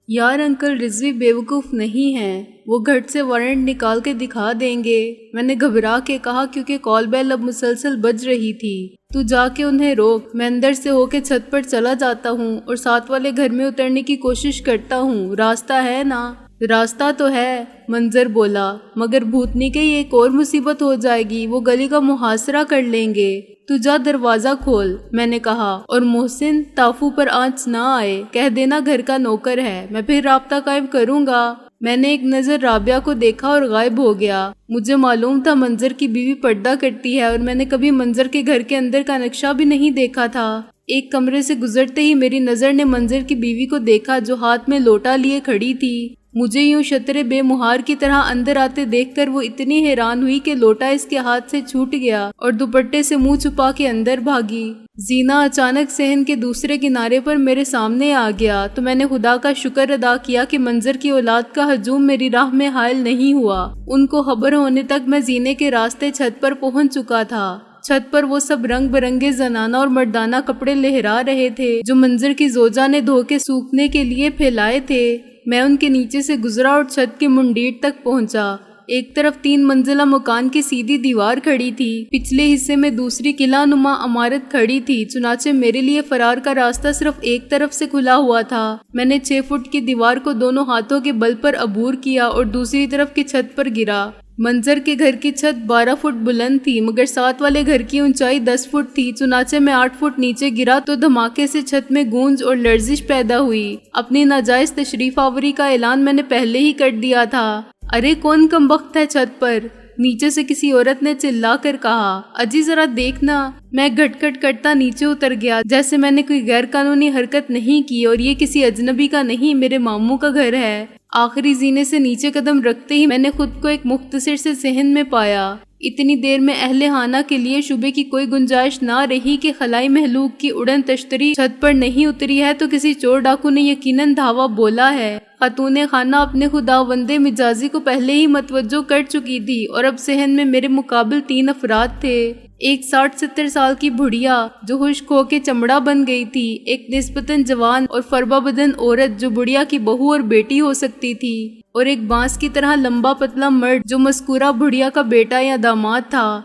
یار انکل رضوی بیوقوف نہیں ہیں، وہ گھٹ سے وارنٹ نکال کے دکھا دیں گے، میں نے گھبرا کے کہا کیونکہ کال بیل اب مسلسل بج رہی تھی۔ تو جا کے انہیں روک، میں اندر سے ہو کے چھت پر چلا جاتا ہوں اور ساتھ والے گھر میں اترنے کی کوشش کرتا ہوں، راستہ ہے نا؟ راستہ تو ہے، منظر بولا، مگر بھوتنی کے یہ ایک اور مصیبت ہو جائے گی، وہ گلی کا محاصرہ کر لیں گے۔ تو جا دروازہ کھول، میں نے کہا، اور محسن تافو پر آنچ نہ آئے، کہہ دینا گھر کا نوکر ہے، میں پھر رابطہ قائم کروں گا۔ میں نے ایک نظر رابعہ کو دیکھا اور غائب ہو گیا۔ مجھے معلوم تھا منظر کی بیوی پردہ کرتی ہے اور میں نے کبھی منظر کے گھر کے اندر کا نقشہ بھی نہیں دیکھا تھا۔ ایک کمرے سے گزرتے ہی میری نظر نے منظر کی بیوی کو دیکھا جو ہاتھ میں لوٹا لیے کھڑی تھی۔ مجھے یوں شترے بے مہار کی طرح اندر آتے دیکھ کر وہ اتنی حیران ہوئی کہ لوٹا اس کے ہاتھ سے چھوٹ گیا اور دوپٹے سے منہ چھپا کے اندر بھاگی۔ زینا اچانک صحن کے دوسرے کنارے پر میرے سامنے آ گیا تو میں نے خدا کا شکر ادا کیا کہ منظر کی اولاد کا ہجوم میری راہ میں حائل نہیں ہوا۔ ان کو خبر ہونے تک میں زینے کے راستے چھت پر پہنچ چکا تھا۔ چھت پر وہ سب رنگ برنگے زنانہ اور مردانہ کپڑے لہرا رہے تھے جو منظر کی زوجہ نے دھو کے سوکھنے کے لیے پھیلائے تھے۔ میں ان کے نیچے سے گزرا اور چھت کی منڈیٹ تک پہنچا۔ ایک طرف 3 منزلہ مکان کی سیدھی دیوار کھڑی تھی، پچھلے حصے میں دوسری قلعہ نما عمارت کھڑی تھی، چنانچہ میرے لیے فرار کا راستہ صرف ایک طرف سے کھلا ہوا تھا۔ میں نے 6 فٹ کی دیوار کو دونوں ہاتھوں کے بل پر عبور کیا اور دوسری طرف کی چھت پر گرا۔ منظر کے گھر کی چھت 12 فٹ بلند تھی مگر ساتھ والے گھر کی اونچائی 10 فٹ تھی، چنانچہ میں 8 فٹ نیچے گرا تو دھماکے سے چھت میں گونج اور لرزش پیدا ہوئی۔ اپنی ناجائز تشریف آوری کا اعلان میں نے پہلے ہی کر دیا تھا۔ ارے کون کم وقت ہے چھت پر؟ نیچے سے کسی عورت نے چلا کر کہا۔ اجی ذرا دیکھنا۔ میں گھٹ گھٹ کرتا نیچے اتر گیا جیسے میں نے کوئی غیر قانونی حرکت نہیں کی اور یہ کسی اجنبی کا نہیں، میرے ماموں کا گھر ہے۔ آخری زینے سے نیچے قدم رکھتے ہی میں نے خود کو ایک مختصر سے صحن میں پایا۔ اتنی دیر میں اہل خانہ کے لیے شبے کی کوئی گنجائش نہ رہی کہ خلائی محلوق کی اڑن تشتری چھت پر نہیں اتری ہے تو کسی چور ڈاکو نے یقیناً دھاوا بولا ہے۔ خاتون خانہ اپنے خداوند مجازی کو پہلے ہی متوجہ کر چکی تھی اور اب صحن میں میرے مقابل 3 افراد تھے۔ ایک 60-70 سال کی بڑھیا جو خشک ہو کے چمڑا بن گئی تھی، ایک نسبتاً جوان اور فربہ بدن عورت جو بڑھیا کی بہو اور بیٹی ہو سکتی تھی، اور ایک بانس کی طرح لمبا پتلا مرد جو مذکورہ بڑھیا کا بیٹا یا داماد تھا۔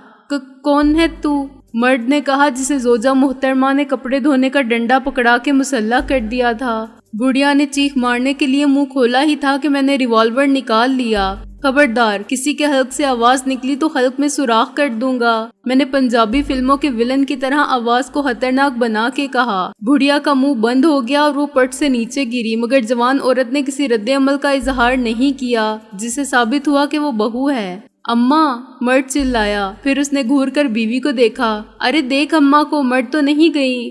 کون ہے تو؟ مرد نے کہا جسے زوجہ محترمہ نے کپڑے دھونے کا ڈنڈا پکڑا کے مسلح کر دیا تھا۔ بڑھیا نے چیخ مارنے کے لیے منہ کھولا ہی تھا کہ میں نے ریوالور نکال لیا۔ خبردار، کسی کے حلق سے آواز نکلی تو حلق میں سوراخ کر دوں گا، میں نے پنجابی فلموں کے ولن کی طرح آواز کو خطرناک بنا کے کہا۔ بڑھیا کا منہ بند ہو گیا اور وہ پٹ سے نیچے گری مگر جوان عورت نے کسی رد عمل کا اظہار نہیں کیا جسے ثابت ہوا کہ وہ بہو ہے۔ اماں، مرد چلایا، پھر اس نے گھور کر بیوی کو دیکھا۔ ارے دیکھ اماں کو، مرد تو نہیں گئی۔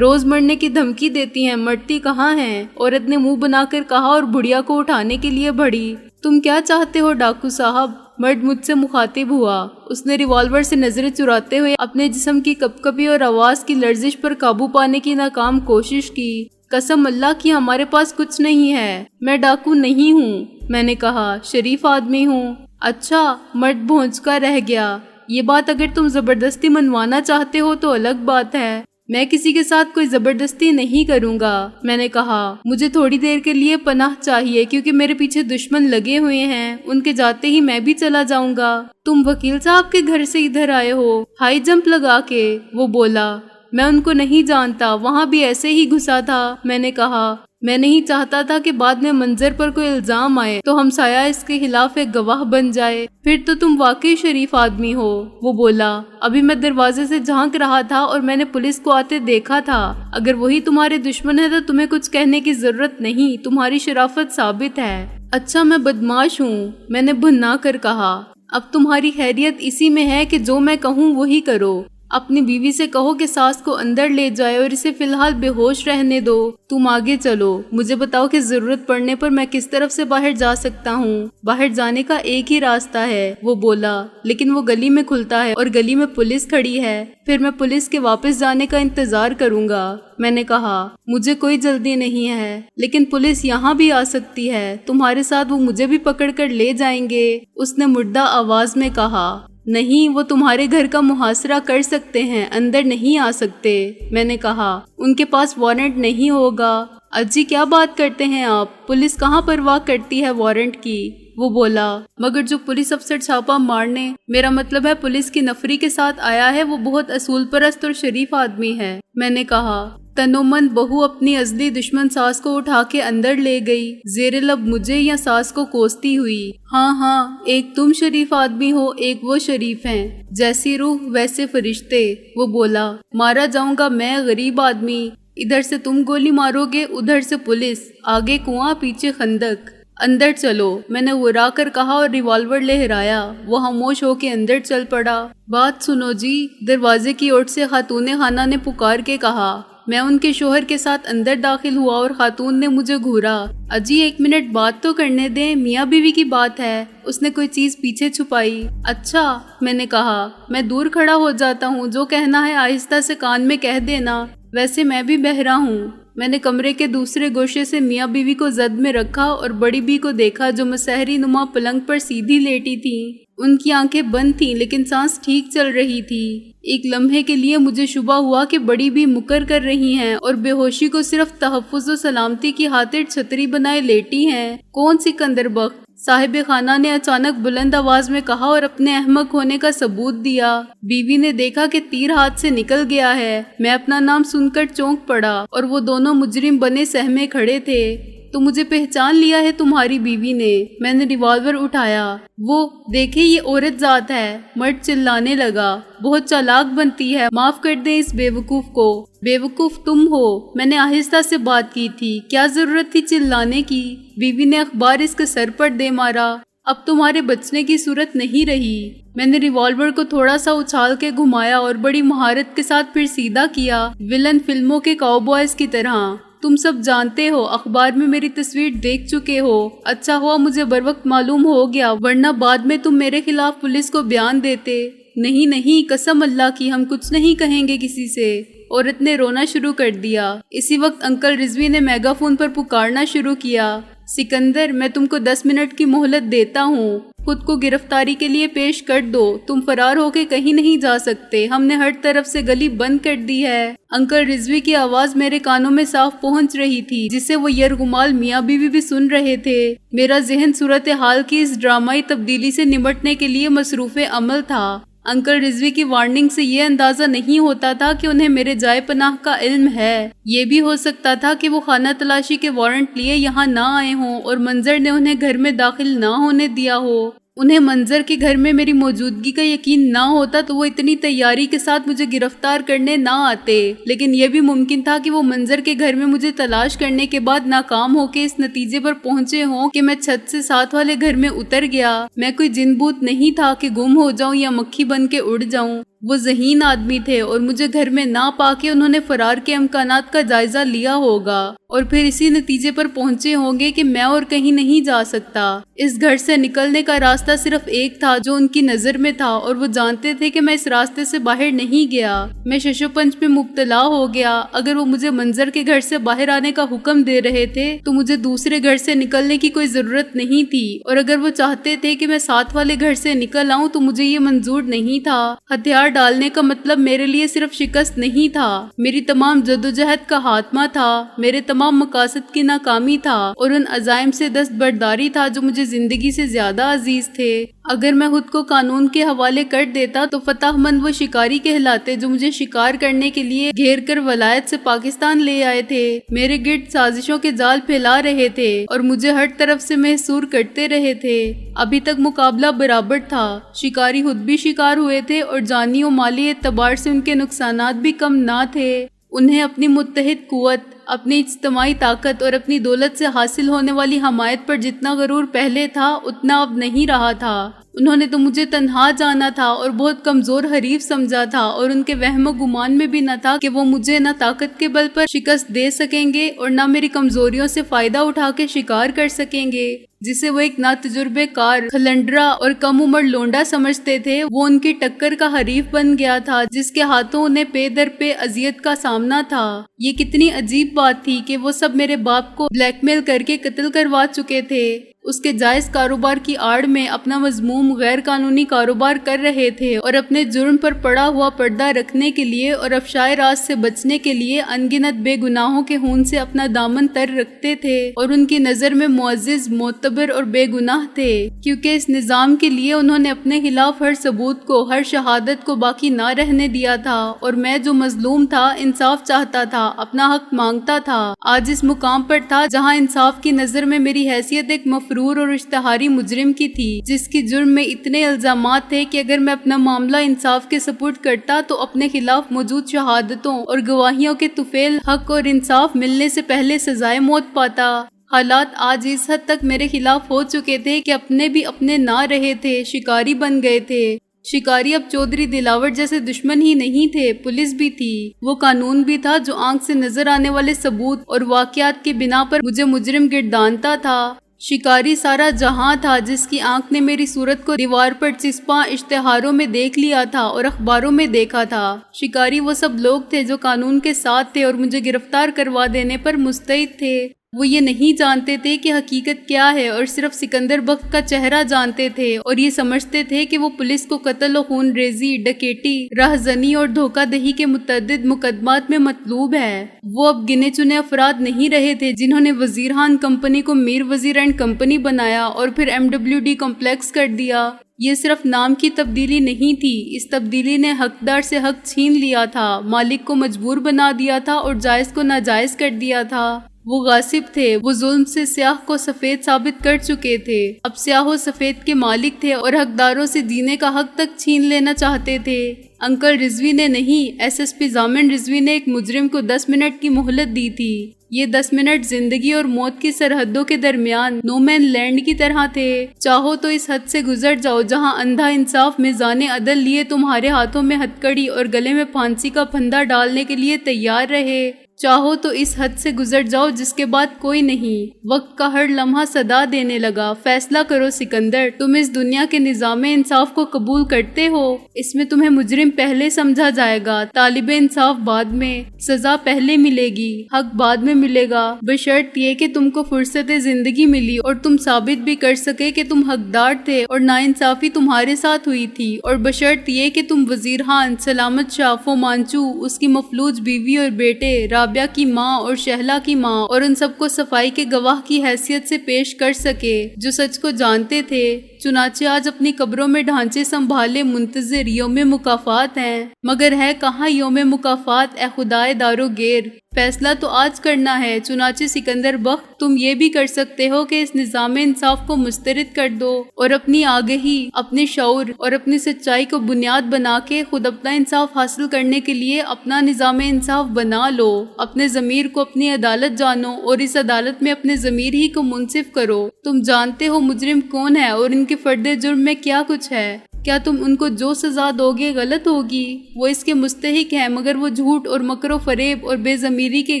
روز مرنے کی دھمکی دیتی ہیں، مرتی کہاں ہیں؟ عورت نے منہ بنا کر کہا اور بڑھیا کو اٹھانے کے لیے بڑھی۔ تم کیا چاہتے ہو ڈاکو صاحب؟ مرد مجھ سے مخاطب ہوا۔ اس نے ریوالور سے نظریں چراتے ہوئے اپنے جسم کی کپکپی اور آواز کی لرزش پر قابو پانے کی ناکام کوشش کی۔ قسم اللہ کی ہمارے پاس کچھ نہیں ہے، میں ڈاکو نہیں ہوں، میں نے کہا، شریف آدمی ہوں۔ اچھا، مرد بھونچ کا رہ گیا۔ یہ بات اگر تم زبردستی منوانا چاہتے ہو تو الگ بات ہے، میں کسی کے ساتھ کوئی زبردستی نہیں کروں گا، میں نے کہا۔ مجھے تھوڑی دیر کے لیے پناہ چاہیے کیونکہ میرے پیچھے دشمن لگے ہوئے ہیں، ان کے جاتے ہی میں بھی چلا جاؤں گا۔ تم وکیل صاحب کے گھر سے ادھر آئے ہو ہائی جمپ لگا کے؟ وہ بولا۔ میں ان کو نہیں جانتا، وہاں بھی ایسے ہی گھسا تھا، میں نے کہا۔ میں نہیں چاہتا تھا کہ بعد میں منظر پر کوئی الزام آئے تو ہمسایہ اس کے خلاف ایک گواہ بن جائے۔ پھر تو تم واقعی شریف آدمی ہو، وہ بولا۔ ابھی میں دروازے سے جھانک رہا تھا اور میں نے پولیس کو آتے دیکھا تھا۔ اگر وہی تمہارے دشمن ہے تو تمہیں کچھ کہنے کی ضرورت نہیں، تمہاری شرافت ثابت ہے۔ اچھا، میں بدماش ہوں، میں نے بھنا کر کہا۔ اب تمہاری خیریت اسی میں ہے کہ جو میں کہوں وہی کرو۔ اپنی بیوی سے کہو کہ ساس کو اندر لے جائے اور اسے فی الحال بے ہوش رہنے دو۔ تم آگے چلو، مجھے بتاؤ کہ ضرورت پڑنے پر میں کس طرف سے باہر جا سکتا ہوں۔ باہر جانے کا ایک ہی راستہ ہے، وہ بولا، لیکن وہ گلی میں کھلتا ہے اور گلی میں پولیس کھڑی ہے۔ پھر میں پولیس کے واپس جانے کا انتظار کروں گا، میں نے کہا۔ مجھے کوئی جلدی نہیں ہے، لیکن پولیس یہاں بھی آ سکتی ہے، تمہارے ساتھ وہ مجھے بھی پکڑ کر لے جائیں گے، اس نے مردہ آواز میں کہا۔ نہیں، وہ تمہارے گھر کا محاصرہ کر سکتے ہیں، اندر نہیں آ سکتے، میں نے کہا۔ ان کے پاس وارنٹ نہیں ہوگا۔ اجی کیا بات کرتے ہیں آپ؟ پولیس کہاں پرواہ کرتی ہے وارنٹ کی؟ وہ بولا، مگر جو پولیس افسر چھاپا مارنے، میرا مطلب ہے پولیس کی نفری کے ساتھ آیا ہے، وہ بہت اصول پرست اور شریف آدمی ہے۔ میں نے کہا۔ تنومند بہو اپنی ازلی دشمن ساس کو اٹھا کے اندر لے گئی، زیر لب مجھے یا ساس کو کوستی ہوئی۔ ہاں، ایک تم شریف آدمی ہو، ایک وہ شریف ہیں، جیسی روح ویسے فرشتے۔ وہ بولا، مارا جاؤں گا میں، غریب آدمی، ادھر سے تم گولی مارو گے، ادھر سے پولیس، آگے کنواں پیچھے خندق۔ اندر چلو، میں نے غرا کر کہا اور ریوالور لہرایا۔ وہ خاموش ہو کے اندر چل پڑا۔ بات سنو جی، دروازے کی اوٹ سے خاتون خانہ نے پکار کے کہا۔ میں ان کے شوہر کے ساتھ اندر داخل ہوا اور خاتون نے مجھے گھورا۔ اجی 1 منٹ بات تو کرنے دیں، میاں بیوی کی بات ہے۔ اس نے کوئی چیز پیچھے چھپائی۔ اچھا، میں نے کہا، میں دور کھڑا ہو جاتا ہوں، جو کہنا ہے آہستہ سے کان میں کہہ دینا، ویسے میں بھی بہرا ہوں۔ میں نے کمرے کے دوسرے گوشے سے میاں بیوی کو زد میں رکھا اور بڑی بی کو دیکھا جو مسحری نما پلنگ پر سیدھی لیٹی تھی۔ ان کی آنکھیں بند تھیں لیکن سانس ٹھیک چل رہی تھی۔ ایک لمحے کے لیے مجھے شبہ ہوا کہ بڑی بی مکر کر رہی ہیں اور بے ہوشی کو صرف تحفظ و سلامتی کی خاطر چھتری بنائے لیٹی ہیں۔ کون سی کندر بخت؟ صاحب خانہ نے اچانک بلند آواز میں کہا اور اپنے احمق ہونے کا ثبوت دیا۔ بیوی نے دیکھا کہ تیر ہاتھ سے نکل گیا ہے۔ میں اپنا نام سن کر چونک پڑا اور وہ دونوں مجرم بنے سہمے کھڑے تھے۔ تو مجھے پہچان لیا ہے تمہاری بیوی نے؟ میں نے ریوالور اٹھایا۔ وہ دیکھے یہ عورت ذات ہے۔ مرد چلانے لگا، بہت چالاک بنتی ہے، معاف کر دیں اس بے وقوف کو۔ بے وقوف تم ہو، میں نے آہستہ سے بات کی تھی، کیا ضرورت تھی چلانے کی؟ بیوی نے اخبار اس کے سر پر دے مارا۔ اب تمہارے بچنے کی صورت نہیں رہی۔ میں نے ریوالور کو تھوڑا سا اچھال کے گھمایا اور بڑی مہارت کے ساتھ پھر سیدھا کیا، ویلن فلموں کے کاؤ بوائز کی طرح۔ تم سب جانتے ہو، اخبار میں میری تصویر دیکھ چکے ہو۔ اچھا ہوا مجھے بروقت معلوم ہو گیا، ورنہ بعد میں تم میرے خلاف پولیس کو بیان دیتے۔ نہیں، قسم اللہ کی، ہم کچھ نہیں کہیں گے کسی سے۔ عورت نے رونا شروع کر دیا۔ اسی وقت انکل رضوی نے میگا فون پر پکارنا شروع کیا۔ سکندر، میں تم کو 10 منٹ کی مہلت دیتا ہوں، خود کو گرفتاری کے لیے پیش کر دو، تم فرار ہو کے کہیں نہیں جا سکتے، ہم نے ہر طرف سے گلی بند کر دی ہے۔ انکل رضوی کی آواز میرے کانوں میں صاف پہنچ رہی تھی، جسے وہ یرغمال میاں بیوی بھی سن رہے تھے۔ میرا ذہن صورتحال کی اس ڈرامائی تبدیلی سے نمٹنے کے لیے مصروف عمل تھا۔ انکل رضوی کی وارننگ سے یہ اندازہ نہیں ہوتا تھا کہ انہیں میرے جائے پناہ کا علم ہے۔ یہ بھی ہو سکتا تھا کہ وہ خانہ تلاشی کے وارنٹ لیے یہاں نہ آئے ہوں اور منظر نے انہیں گھر میں داخل نہ ہونے دیا ہو۔ انہیں منظر کے گھر میں میری موجودگی کا یقین نہ ہوتا تو وہ اتنی تیاری کے ساتھ مجھے گرفتار کرنے نہ آتے، لیکن یہ بھی ممکن تھا کہ وہ منظر کے گھر میں مجھے تلاش کرنے کے بعد ناکام ہو کے اس نتیجے پر پہنچے ہوں کہ میں چھت سے ساتھ والے گھر میں اتر گیا۔ میں کوئی جن بوت نہیں تھا کہ گم ہو جاؤں یا مکھی بن کے اڑ جاؤں۔ وہ ذہین آدمی تھے اور مجھے گھر میں نہ پا کے انہوں نے فرار کے امکانات کا جائزہ لیا ہوگا اور پھر اسی نتیجے پر پہنچے ہوں گے کہ میں اور کہیں نہیں جا سکتا۔ اس گھر سے نکلنے کا راستہ صرف ایک تھا جو ان کی نظر میں تھا اور وہ جانتے تھے کہ میں اس راستے سے باہر نہیں گیا۔ میں ششو پنچ میں مبتلا ہو گیا۔ اگر وہ مجھے منظر کے گھر سے باہر آنے کا حکم دے رہے تھے تو مجھے دوسرے گھر سے نکلنے کی کوئی ضرورت نہیں تھی، اور اگر وہ چاہتے تھے کہ میں ساتھ والے گھر سے نکل آؤں تو مجھے یہ منظور نہیں تھا۔ ہتھیار ڈالنے کا مطلب میرے لیے صرف شکست نہیں تھا، میری تمام جدوجہد کا خاتمہ تھا، میرے تمام مقاصد کی ناکامی تھا اور ان عزائم سے دستبرداری تھا جو مجھے زندگی سے زیادہ عزیز تھے۔ اگر میں خود کو قانون کے حوالے کر دیتا تو فتح مند وہ شکاری کہلاتے جو مجھے شکار کرنے کے لیے گھیر کر ولایت سے پاکستان لے آئے تھے، میرے گرد سازشوں کے جال پھیلا رہے تھے اور مجھے ہر طرف سے محصور کرتے رہے تھے۔ ابھی تک مقابلہ برابر تھا، شکاری خود بھی شکار ہوئے تھے اور جانی و مالی اعتبار سے ان کے نقصانات بھی کم نہ تھے۔ انہیں اپنی متحد قوت، اپنی اجتماعی طاقت اور اپنی دولت سے حاصل ہونے والی حمایت پر جتنا غرور پہلے تھا اتنا اب نہیں رہا تھا۔ انہوں نے تو مجھے تنہا جانا تھا اور بہت کمزور حریف سمجھا تھا، اور ان کے وہم و گمان میں بھی نہ تھا کہ وہ مجھے نہ طاقت کے بل پر شکست دے سکیں گے اور نہ میری کمزوریوں سے فائدہ اٹھا کے شکار کر سکیں گے۔ جسے وہ ایک ناتجربے کار، کھلنڈرا اور کم عمر لونڈا سمجھتے تھے، وہ ان کی ٹکر کا حریف بن گیا تھا جس کے ہاتھوں انہیں پے در پے اذیت کا سامنا تھا۔ یہ کتنی عجیب بات تھی کہ وہ سب میرے باپ کو بلیک میل کر کے قتل کروا چکے تھے۔ اس کے جائز کاروبار کی آڑ میں اپنا مذموم غیر قانونی کاروبار کر رہے تھے اور اپنے جرم پر پڑا ہوا پردہ رکھنے کے لیے اور افشائے راز سے بچنے کے لیے ان گنت بے گناہوں کے خون سے اپنا دامن تر رکھتے تھے اور ان کی نظر میں معزز، معتبر اور بے گناہ تھے، کیونکہ اس نظام کے لیے انہوں نے اپنے خلاف ہر ثبوت کو، ہر شہادت کو باقی نہ رہنے دیا تھا، اور میں جو مظلوم تھا، انصاف چاہتا تھا، اپنا حق مانگتا تھا، آج اس مقام پر تھا جہاں انصاف کی نظر میں میری حیثیت ایک مفرور اور اشتہاری مجرم کی تھی، جس کی جرم میں اتنے الزامات تھے کہ اگر میں اپنا معاملہ انصاف کے سپرد کرتا تو اپنے خلاف موجود شہادتوں اور گواہیوں کے طفیل حق اور انصاف ملنے سے پہلے سزائے موت پاتا۔ حالات آج اس حد تک میرے خلاف ہو چکے تھے کہ اپنے بھی اپنے نہ رہے تھے، شکاری بن گئے تھے۔ شکاری اب چودھری دلاور جیسے دشمن ہی نہیں تھے، پولیس بھی تھی، وہ قانون بھی تھا جو آنکھ سے نظر آنے والے ثبوت اور واقعات کی بنا پر مجھے مجرم گردانتا تھا۔ شکاری سارا جہاں تھا جس کی آنکھ نے میری صورت کو دیوار پر چسپاں اشتہاروں میں دیکھ لیا تھا اور اخباروں میں دیکھا تھا۔ شکاری وہ سب لوگ تھے جو قانون کے ساتھ تھے اور مجھے گرفتار کروا دینے پر مستعد تھے۔ وہ یہ نہیں جانتے تھے کہ حقیقت کیا ہے اور صرف سکندر بخت کا چہرہ جانتے تھے اور یہ سمجھتے تھے کہ وہ پولیس کو قتل و خون ریزی، ڈکیٹی، راہزنی اور دھوکہ دہی کے متعدد مقدمات میں مطلوب ہے۔ وہ اب گنے چنے افراد نہیں رہے تھے جنہوں نے وزیر خان کمپنی کو میر وزیر اینڈ کمپنی بنایا اور پھر MWD کمپلیکس کر دیا۔ یہ صرف نام کی تبدیلی نہیں تھی، اس تبدیلی نے حقدار سے حق چھین لیا تھا، مالک کو مجبور بنا دیا تھا اور جائز کو ناجائز کر دیا تھا۔ وہ غاصب تھے، وہ ظلم سے سیاہ کو سفید ثابت کر چکے تھے، اب سیاہ و سفید کے مالک تھے اور حقداروں سے جینے کا حق تک چھین لینا چاہتے تھے۔ انکل رضوی نے نہیں، SSP ضامن رضوی نے ایک مجرم کو 10 منٹ کی مہلت دی تھی۔ یہ 10 منٹ زندگی اور موت کی سرحدوں کے درمیان نو مین لینڈ کی طرح تھے۔ چاہو تو اس حد سے گزر جاؤ جہاں اندھا انصاف میزان عدل لیے تمہارے ہاتھوں میں ہتھکڑی اور گلے میں پھانسی کا پھندا ڈالنے کے لیے تیار رہے، چاہو تو اس حد سے گزر جاؤ جس کے بعد کوئی نہیں۔ وقت کا ہر لمحہ صدا دینے لگا، فیصلہ کرو سکندر، تم اس دنیا کے نظام انصاف کو قبول کرتے ہو؟ اس میں تمہیں مجرم پہلے سمجھا جائے گا، طالب انصاف بعد میں، سزا پہلے ملے گی، حق بعد میں ملے گا، بشرط یہ کہ تم کو فرصت زندگی ملی اور تم ثابت بھی کر سکے کہ تم حقدار تھے اور ناانصافی تمہارے ساتھ ہوئی تھی، اور بشرط یہ کہ تم وزیر خان، سلامت شاہ، فومانچو، اس کی مفلوج بیوی اور بیٹے، رابعہ کی ماں اور شہلا کی ماں اور ان سب کو صفائی کے گواہ کی حیثیت سے پیش کر سکے جو سچ کو جانتے تھے۔ چنانچہ آج اپنی قبروں میں ڈھانچے سنبھالے منتظر یوم مکافات ہیں، مگر ہے کہاں یوم مکافات اے خدائے دارو گیر؟ فیصلہ تو آج کرنا ہے۔ چنانچہ سکندر بخت، تم یہ بھی کر سکتے ہو کہ اس نظام انصاف کو مسترد کر دو اور اپنی آگہی، اپنے شعور اور اپنی سچائی کو بنیاد بنا کے خود اپنا انصاف حاصل کرنے کے لیے اپنا نظام انصاف بنا لو، اپنے ضمیر کو اپنی عدالت جانو اور اس عدالت میں اپنے ضمیر ہی کو منصف کرو۔ تم جانتے ہو مجرم کون ہے اور ان کے فرد جرم میں کیا کچھ ہے۔ کیا تم ان کو جو سزا دوگے غلط ہوگی؟ وہ اس کے مستحق ہیں، مگر وہ جھوٹ اور مکر و فریب اور بے ضمیری کے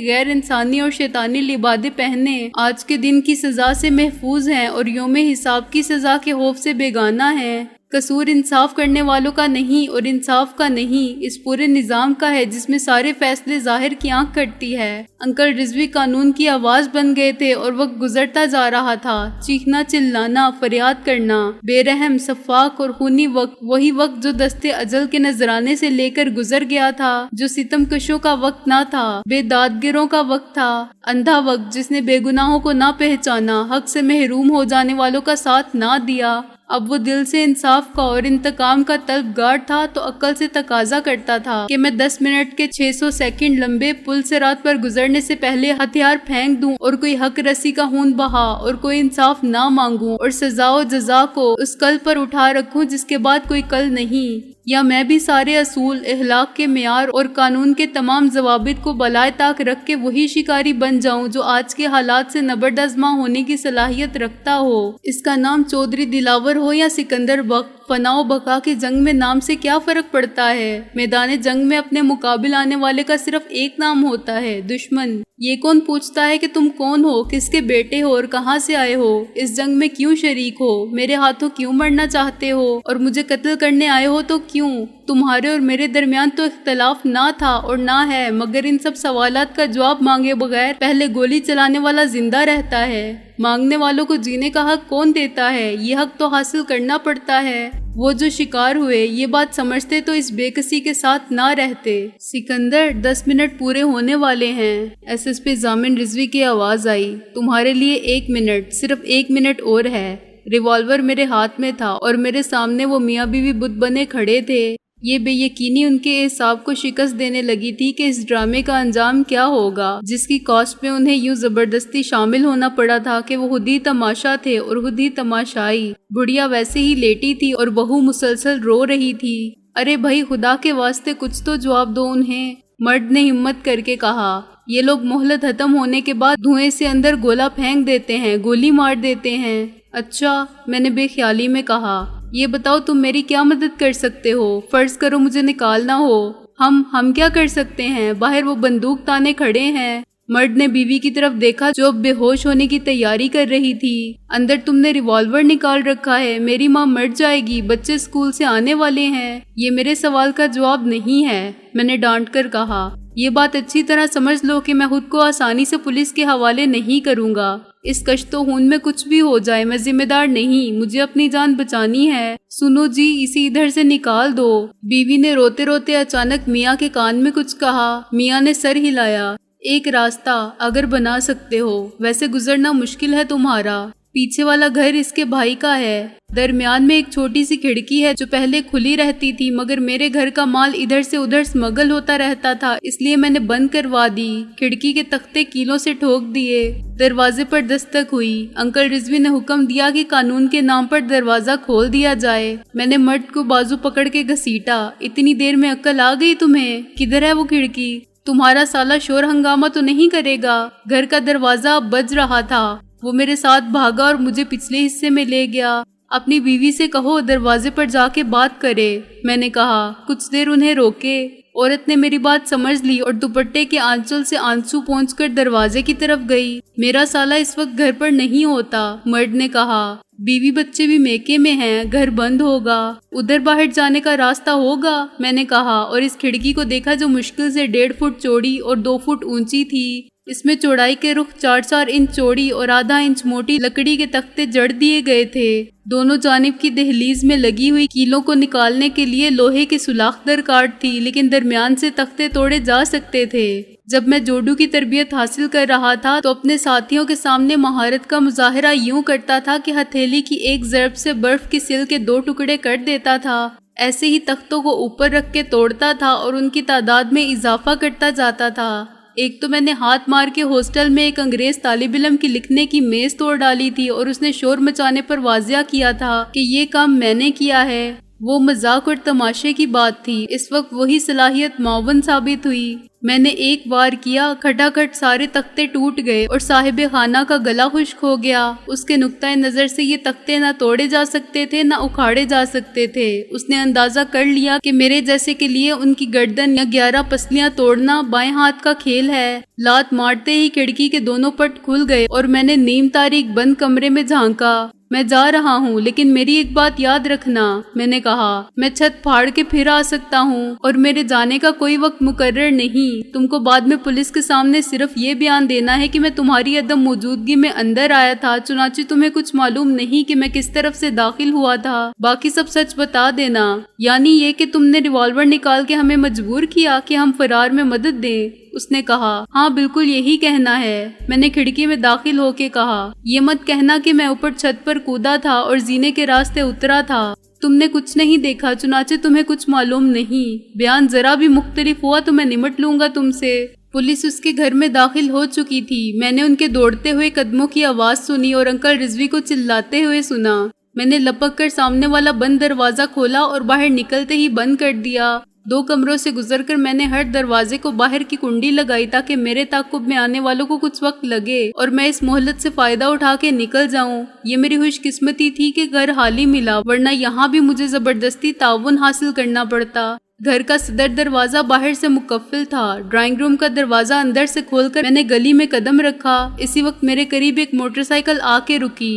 غیر انسانی اور شیطانی لبادے پہنے آج کے دن کی سزا سے محفوظ ہیں اور یوم حساب کی سزا کے خوف سے بیگانہ ہیں۔ قصور انصاف کرنے والوں کا نہیں اور انصاف کا نہیں، اس پورے نظام کا ہے جس میں سارے فیصلے ظاہر کی آنکھ کرتی ہے۔ انکل رضوی قانون کی آواز بن گئے تھے اور وقت گزرتا جا رہا تھا۔ چیخنا، چلانا، فریاد کرنا، بے رحم، شفاق اور خونی وقت، وہی وقت جو دستے اجل کے نذرانے سے لے کر گزر گیا تھا، جو ستم کشوں کا وقت نہ تھا، بے دادگروں کا وقت تھا، اندھا وقت جس نے بے گناہوں کو نہ پہچانا، حق سے محروم ہو جانے والوں کا ساتھ نہ دیا۔ اب وہ دل سے انصاف کا اور انتقام کا طلبگار تھا تو عقل سے تقاضا کرتا تھا کہ میں 10 منٹ کے 600 سیکنڈ لمبے پل صراط پر گزرنے سے پہلے ہتھیار پھینک دوں اور کوئی حق رسی کا خون بہا اور کوئی انصاف نہ مانگوں اور سزا و جزا کو اس کل پر اٹھا رکھوں جس کے بعد کوئی کل نہیں، یا میں بھی سارے اصول، اخلاق کے معیار اور قانون کے تمام ضوابط کو بالائے طاق رکھ کے وہی شکاری بن جاؤں جو آج کے حالات سے نبرد آزما ہونے کی صلاحیت رکھتا ہو۔ اس کا نام چودھری دلاور ہو یا سکندر بخت، فنا و بقا کی جنگ میں نام سے کیا فرق پڑتا ہے؟ میدان جنگ میں اپنے مقابل آنے والے کا صرف ایک نام ہوتا ہے، دشمن۔ یہ کون پوچھتا ہے کہ تم کون ہو، کس کے بیٹے ہو اور کہاں سے آئے ہو، اس جنگ میں کیوں شریک ہو، میرے ہاتھوں کیوں مرنا چاہتے ہو اور مجھے قتل کرنے آئے ہو تو کیوں؟ تمہارے اور میرے درمیان تو اختلاف نہ تھا اور نہ ہے، مگر ان سب سوالات کا جواب مانگے بغیر پہلے گولی چلانے والا زندہ رہتا ہے۔ مانگنے والوں کو جینے کا حق کون دیتا ہے؟ یہ حق تو حاصل کرنا پڑتا ہے۔ وہ جو شکار ہوئے یہ بات سمجھتے تو اس بے کسی کے ساتھ نہ رہتے۔ سکندر 10 منٹ پورے ہونے والے ہیں۔ SSP ضامن رضوی کی آواز آئی، تمہارے لیے 1 منٹ، صرف 1 منٹ اور ہے۔ ریوالور میرے ہاتھ میں تھا اور میرے سامنے وہ میاں بیوی بت بنے کھڑے تھے۔ یہ بے یقینی ان کے اعصاب کو شکست دینے لگی تھی کہ اس ڈرامے کا انجام کیا ہوگا، جس کی کاسٹ میں انہیں یوں زبردستی شامل ہونا پڑا تھا کہ وہ خود ہی تماشا تھے اور خود ہی تماشائی۔ بڑھیا ویسے ہی لیٹی تھی اور بہو مسلسل رو رہی تھی۔ ارے بھائی خدا کے واسطے کچھ تو جواب دو انہیں، مرد نے ہمت کر کے کہا۔ یہ لوگ مہلت ختم ہونے کے بعد دھوئیں سے اندر گولا پھینک دیتے ہیں، گولی مار دیتے ہیں۔ اچھا، میں نے بے خیالی میں کہا۔ یہ بتاؤ تم میری کیا مدد کر سکتے ہو؟ فرض کرو مجھے نکالنا ہو، ہم کیا کر سکتے ہیں؟ باہر وہ بندوق تانے کھڑے ہیں۔ مرد نے بیوی کی طرف دیکھا جو اب بے ہوش ہونے کی تیاری کر رہی تھی۔ اندر تم نے ریوالور نکال رکھا ہے، میری ماں مر جائے گی، بچے اسکول سے آنے والے ہیں۔ یہ میرے سوال کا جواب نہیں ہے، میں نے ڈانٹ کر کہا۔ یہ بات اچھی طرح سمجھ لو کہ میں خود کو آسانی سے پولیس کے حوالے نہیں کروں گا۔ اس کشت و خون میں کچھ بھی ہو جائے میں ذمہ دار نہیں، مجھے اپنی جان بچانی ہے۔ سنو جی، اسے ادھر سے نکال دو۔ بیوی نے روتے روتے اچانک میاں کے کان میں کچھ کہا۔ میاں نے سر ہلایا۔ ایک راستہ اگر بنا سکتے ہو، ویسے گزرنا مشکل ہے تمہارا۔ پیچھے والا گھر اس کے بھائی کا ہے، درمیان میں ایک چھوٹی سی کھڑکی ہے جو پہلے کھلی رہتی تھی، مگر میرے گھر کا مال ادھر سے ادھر سمگل ہوتا رہتا تھا، اس لیے میں نے بند کروا دی۔ کھڑکی کے تختے کیلوں سے ٹھوک دیے۔ دروازے پر دستک ہوئی۔ انکل رضوی نے حکم دیا کہ قانون کے نام پر دروازہ کھول دیا جائے۔ میں نے مرد کو بازو پکڑ کے گھسیٹا۔ اتنی دیر میں عقل آ گئی تمہیں؟ کدھر ہے وہ کھڑکی؟ تمہارا سالہ شور ہنگامہ تو نہیں کرے گا؟ گھر کا دروازہ اب بج رہا تھا۔ وہ میرے ساتھ بھاگا اور مجھے پچھلے حصے میں لے گیا۔ اپنی بیوی سے کہو دروازے پر جا کے بات کرے، میں نے کہا۔ کچھ دیر انہیں روکے۔ عورت نے میری بات سمجھ لی اور دوپٹے کے آنچل سے آنسو پونچھ کر دروازے کی طرف گئی۔ میرا سالہ اس وقت گھر پر نہیں ہوتا، مرد نے کہا۔ بیوی بچے بھی میکے میں ہیں، گھر بند ہوگا۔ ادھر باہر جانے کا راستہ ہوگا، میں نے کہا، اور اس کھڑکی کو دیکھا جو مشکل سے 1.5 فٹ چوڑی اور 2 فٹ اونچی تھی۔ اس میں چوڑائی کے رخ 4 انچ چوڑی اور ½ انچ موٹی لکڑی کے تختے جڑ دیے گئے تھے۔ دونوں جانب کی دہلیز میں لگی ہوئی کیلوں کو نکالنے کے لیے لوہے کی سولاخ درکار تھی، لیکن درمیان سے تختے توڑے جا سکتے تھے۔ جب میں جوڈو کی تربیت حاصل کر رہا تھا تو اپنے ساتھیوں کے سامنے مہارت کا مظاہرہ یوں کرتا تھا کہ ہتھیلی کی ایک ضرب سے برف کی سل کے 2 ٹکڑے کر دیتا تھا۔ ایسے ہی تختوں کو اوپر رکھ کے توڑتا تھا اور ان کی تعداد میں اضافہ کرتا جاتا تھا۔ ایک تو میں نے ہاتھ مار کے ہاسٹل میں ایک انگریز طالب علم کی لکھنے کی میز توڑ ڈالی تھی اور اس نے شور مچانے پر واضح کیا تھا کہ یہ کام میں نے کیا ہے۔ وہ مذاق اور تماشے کی بات تھی، اس وقت وہی صلاحیت معاون ثابت ہوئی۔ میں نے ایک وار کیا، کھٹاکھٹ سارے تختے ٹوٹ گئے اور صاحب خانہ کا گلا خشک ہو گیا۔ اس کے نقطۂ نظر سے یہ تختے نہ توڑے جا سکتے تھے نہ اکھاڑے جا سکتے تھے۔ اس نے اندازہ کر لیا کہ میرے جیسے کے لیے ان کی گردن یا 11 پسلیاں توڑنا بائیں ہاتھ کا کھیل ہے۔ لات مارتے ہی کھڑکی کے دونوں پٹ کھل گئے اور میں نے نیم تاریک بند کمرے میں جھانکا۔ میں جا رہا ہوں، لیکن میری ایک بات یاد رکھنا، میں نے کہا۔ میں چھت پھاڑ کے پھر آ سکتا ہوں اور میرے جانے کا کوئی وقت مقرر نہیں۔ تم کو بعد میں پولیس کے سامنے صرف یہ بیان دینا ہے کہ میں تمہاری عدم موجودگی میں اندر آیا تھا، چنانچہ تمہیں کچھ معلوم نہیں کہ میں کس طرف سے داخل ہوا تھا۔ باقی سب سچ بتا دینا، یعنی یہ کہ تم نے ریوالور نکال کے ہمیں مجبور کیا کہ ہم فرار میں مدد دیں۔ اس نے کہا۔ ہاں بالکل یہی کہنا ہے، میں نے کھڑکی میں داخل ہو کے کہا۔ یہ مت کہنا کہ میں اوپر چھت پر کودا تھا اور زینے کے راستے اترا تھا۔ تم نے کچھ نہیں دیکھا، چنانچہ تمہیں کچھ معلوم نہیں۔ بیان ذرا بھی مختلف ہوا تو میں نمٹ لوں گا تم سے۔ پولیس اس کے گھر میں داخل ہو چکی تھی۔ میں نے ان کے دوڑتے ہوئے قدموں کی آواز سنی اور انکل رضوی کو چلاتے ہوئے سنا۔ میں نے لپک کر سامنے والا بند دروازہ کھولا اور باہر نکلتے ہی بند کر دیا۔ 2 کمروں سے گزر کر میں نے ہر دروازے کو باہر کی کنڈی لگائی تاکہ میرے تعاقب میں آنے والوں کو کچھ وقت لگے اور میں اس مہلت سے فائدہ اٹھا کے نکل جاؤں۔ یہ میری خوش قسمتی تھی کہ گھر حال ہی ملا، ورنہ یہاں بھی مجھے زبردستی تعاون حاصل کرنا پڑتا۔ گھر کا صدر دروازہ باہر سے مقفل تھا۔ ڈرائنگ روم کا دروازہ اندر سے کھول کر میں نے گلی میں قدم رکھا۔ اسی وقت میرے قریب ایک موٹر سائیکل آ کے رکی۔